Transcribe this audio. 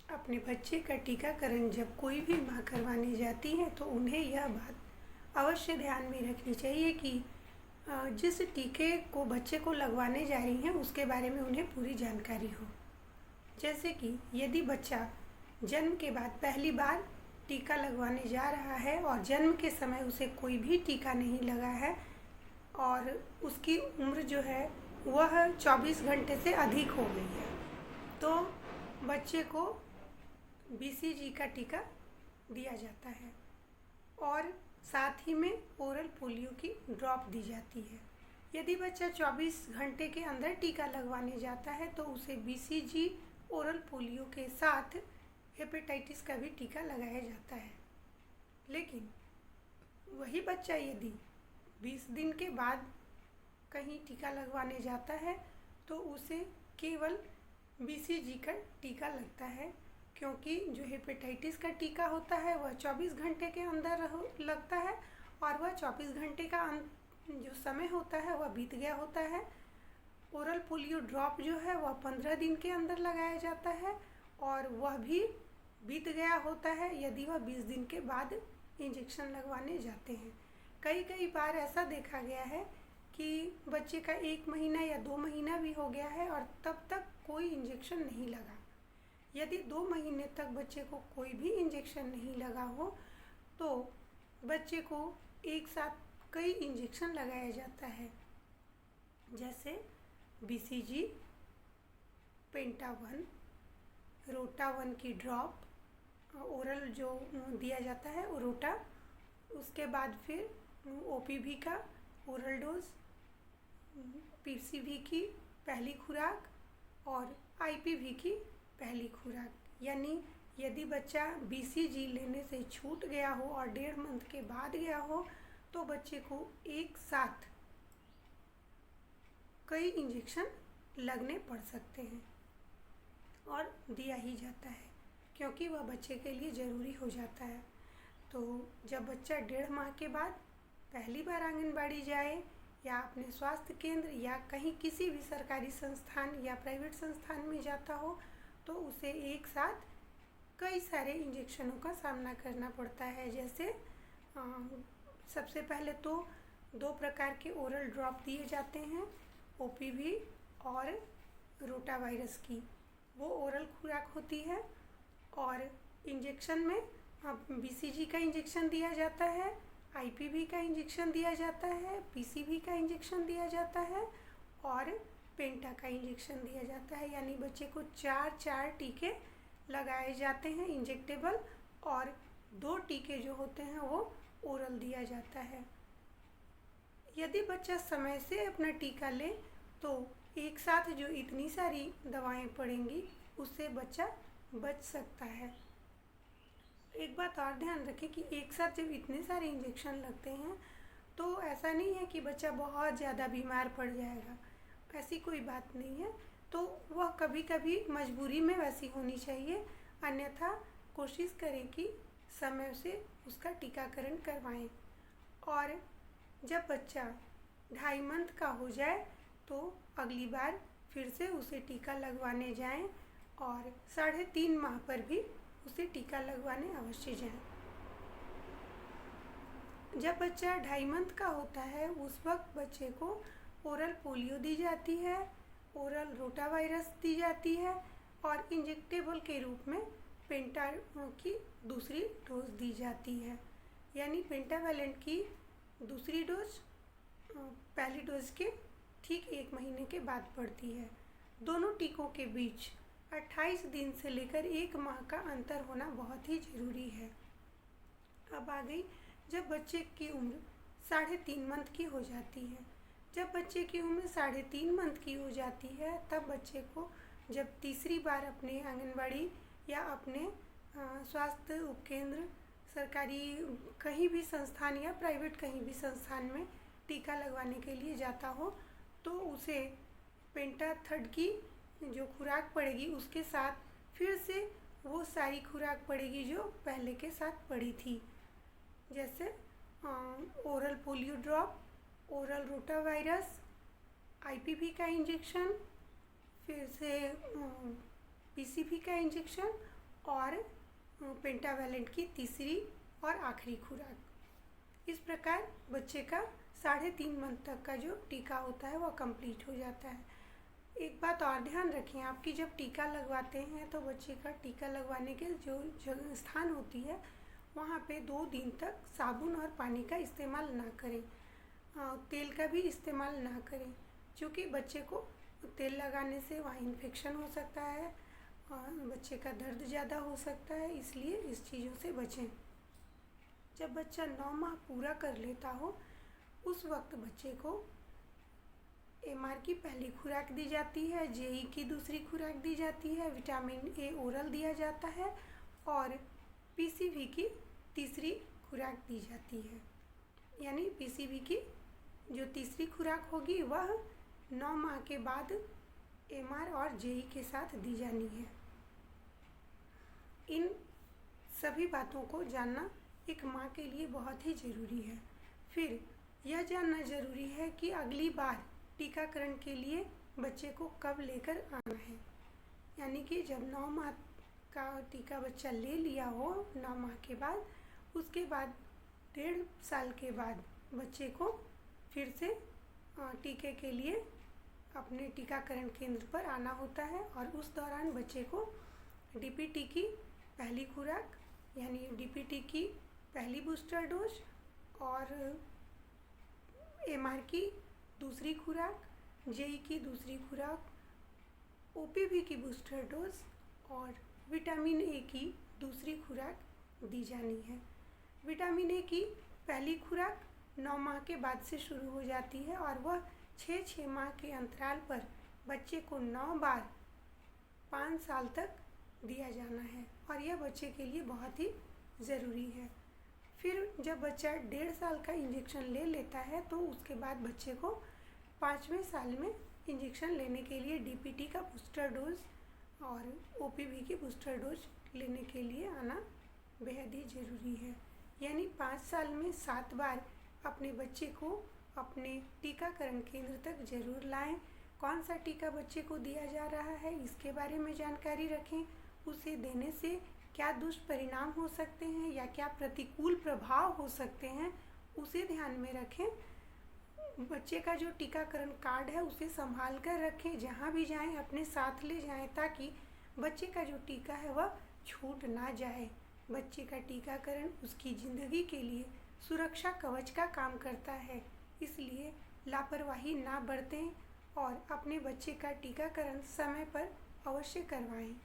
अपने बच्चे का टीकाकरण जब कोई भी माँ करवाने जाती है तो उन्हें यह बात अवश्य ध्यान में रखनी चाहिए कि जिस टीके को बच्चे को लगवाने जा रही हैं उसके बारे में उन्हें पूरी जानकारी हो। जैसे कि यदि बच्चा जन्म के बाद पहली बार टीका लगवाने जा रहा है और जन्म के समय उसे कोई भी टीका नहीं लगा है और उसकी उम्र जो है वह 24 घंटे से अधिक हो गई है, तो बच्चे को बीसीजी का टीका दिया जाता है और साथ ही में ओरल पोलियो की ड्रॉप दी जाती है। यदि बच्चा 24 घंटे के अंदर टीका लगवाने जाता है तो उसे बीसीजी ओरल पोलियो के साथ हेपेटाइटिस का भी टीका लगाया जाता है। लेकिन वही बच्चा यदि 20 दिन के बाद कहीं टीका लगवाने जाता है तो उसे केवल बीसीजी का टीका लगता है, क्योंकि जो हेपेटाइटिस का टीका होता है वह 24 घंटे के अंदर लगता है और वह 24 घंटे का जो समय होता है वह बीत गया होता है। ओरल पोलियो ड्रॉप जो है वह 15 दिन के अंदर लगाया जाता है और वह भी बीत गया होता है यदि वह 20 दिन के बाद इंजेक्शन लगवाने जाते हैं। कई बार ऐसा देखा गया है कि बच्चे का 1 महीना या 2 महीना भी हो गया है और तब तक कोई इंजेक्शन नहीं लगा। यदि 2 महीने तक बच्चे को कोई भी इंजेक्शन नहीं लगा हो तो बच्चे को एक साथ कई इंजेक्शन लगाया जाता है, जैसे बीसीजी, पेंटा 1, रोटा 1 की ड्रॉप, ओरल जो दिया जाता है रोटा, उसके बाद फिर ओपीवी का ओरल डोज, पीसीवी की पहली खुराक और आईपीवी की पहली खुराक। यानी यदि बच्चा बीसीजी लेने से छूट गया हो और 1.5 मंथ के बाद गया हो तो बच्चे को एक साथ कई इंजेक्शन लगने पड़ सकते हैं और दिया ही जाता है, क्योंकि वह बच्चे के लिए ज़रूरी हो जाता है। तो जब बच्चा 1.5 माह के बाद पहली बार आंगनबाड़ी जाए या अपने स्वास्थ्य केंद्र या कहीं किसी भी सरकारी संस्थान या प्राइवेट संस्थान में जाता हो तो उसे एक साथ कई सारे इंजेक्शनों का सामना करना पड़ता है। जैसे सबसे पहले तो 2 प्रकार के ओरल ड्रॉप दिए जाते हैं, ओपीवी और रोटा वायरस की। वो ओरल खुराक होती है और इंजेक्शन में बीसीजी का इंजेक्शन दिया जाता है, आईपीवी का इंजेक्शन दिया जाता है, पीसीवी का इंजेक्शन दिया जाता है और पेंटा का इंजेक्शन दिया जाता है। यानी बच्चे को 4 टीके लगाए जाते हैं इंजेक्टेबल, और 2 टीके जो होते हैं वो ओरल दिया जाता है। यदि बच्चा समय से अपना टीका ले तो एक साथ जो इतनी सारी दवाएं पड़ेंगी उससे बच्चा बच सकता है। एक बात और ध्यान रखें कि एक साथ जब इतने सारे इंजेक्शन लगते हैं तो ऐसा नहीं है कि बच्चा बहुत ज़्यादा बीमार पड़ जाएगा, ऐसी कोई बात नहीं है। तो वह कभी कभी मजबूरी में वैसी होनी चाहिए, अन्यथा कोशिश करें कि समय से उसका टीकाकरण करवाएं। और जब बच्चा 2.5 मंथ का हो जाए तो अगली बार फिर से उसे टीका लगवाने जाएं और 3.5 माह पर भी उसे टीका लगवाने अवश्य जाएं। जब बच्चा 2.5 मंथ का होता है उस वक्त बच्चे को ओरल पोलियो दी जाती है, ओरल रोटा वायरस दी जाती है और इंजेक्टेबल के रूप में पेंटा की दूसरी डोज दी जाती है। यानी पेंटावैलेंट की दूसरी डोज पहली डोज के ठीक 1 महीने के बाद पड़ती है। दोनों टीकों के बीच 28 दिन से लेकर 1 माह का अंतर होना बहुत ही ज़रूरी है। अब आ गई जब बच्चे की उम्र 3.5 मंथ की हो जाती है। जब बच्चे की उम्र 3.5 मंथ की हो जाती है तब बच्चे को जब तीसरी बार अपने आंगनबाड़ी या अपने स्वास्थ्य उपकेंद्र, सरकारी कहीं भी संस्थान या प्राइवेट कहीं भी संस्थान में टीका लगवाने के लिए जाता हो तो उसे पेंटा 3 की जो खुराक पड़ेगी उसके साथ फिर से वो सारी खुराक पड़ेगी जो पहले के साथ पड़ी थी, जैसे oral polio drop, oral rota virus, IPv का इंजेक्शन, फिर से पीसीवी का इंजेक्शन और पेंटावैलेंट की तीसरी और आखिरी खुराक। इस प्रकार बच्चे का 3.5 मंथ तक का जो टीका होता है वह कंप्लीट हो जाता है। एक बात और ध्यान रखें, आपकी जब टीका लगवाते हैं तो बच्चे का टीका लगवाने के जो जगह स्थान होती है वहाँ पे 2 दिन तक साबुन और पानी का इस्तेमाल ना करें, तेल का भी इस्तेमाल ना करें, क्योंकि बच्चे को तेल लगाने से वहाँ इन्फेक्शन हो सकता है और बच्चे का दर्द ज़्यादा हो सकता है, इसलिए इस चीज़ों से बचें। जब बच्चा 9 माह पूरा कर लेता हो उस वक्त बच्चे को एमआर की पहली खुराक दी जाती है, जेई की दूसरी खुराक दी जाती है, विटामिन ए ओरल दिया जाता है और पीसीवी की तीसरी खुराक दी जाती है। यानी पीसीवी की जो तीसरी खुराक होगी वह 9 माह के बाद एमआर और जेई के साथ दी जानी है। इन सभी बातों को जानना एक माँ के लिए बहुत ही ज़रूरी है। फिर यह जानना ज़रूरी है कि अगली बार टीकाकरण के लिए बच्चे को कब लेकर आना है। यानी कि जब 9 माह का टीका बच्चा ले लिया हो 9 माह के बाद, उसके बाद 1.5 साल के बाद बच्चे को फिर से टीके के लिए अपने टीकाकरण केंद्र पर आना होता है और उस दौरान बच्चे को डीपीटी की पहली खुराक यानी डीपीटी की पहली बूस्टर डोज और एमआर की दूसरी खुराक, जेई की दूसरी खुराक, ओपीवी की बूस्टर डोज और विटामिन ए की दूसरी खुराक दी जानी है। विटामिन ए की पहली खुराक 9 माह के बाद से शुरू हो जाती है और वह 6 माह के अंतराल पर बच्चे को 9 बार 5 साल तक दिया जाना है और यह बच्चे के लिए बहुत ही ज़रूरी है। फिर जब बच्चा 1.5 साल का इंजेक्शन ले लेता है तो उसके बाद बच्चे को 5वें साल में इंजेक्शन लेने के लिए डीपीटी का बूस्टर डोज और ओपीवी की बूस्टर डोज लेने के लिए आना बेहद ही ज़रूरी है। यानी 5 साल में 7 बार अपने बच्चे को अपने टीकाकरण केंद्र तक ज़रूर लाएं। कौन सा टीका बच्चे को दिया जा रहा है इसके बारे में जानकारी रखें। उसे देने से क्या दुष्परिणाम हो सकते हैं या क्या प्रतिकूल प्रभाव हो सकते हैं उसे ध्यान में रखें। बच्चे का जो टीकाकरण कार्ड है उसे संभाल कर रखें, जहाँ भी जाएं अपने साथ ले जाएं ताकि बच्चे का जो टीका है वह छूट ना जाए। बच्चे का टीकाकरण उसकी ज़िंदगी के लिए सुरक्षा कवच का काम करता है, इसलिए लापरवाही ना बरतें और अपने बच्चे का टीकाकरण समय पर अवश्य करवाएं।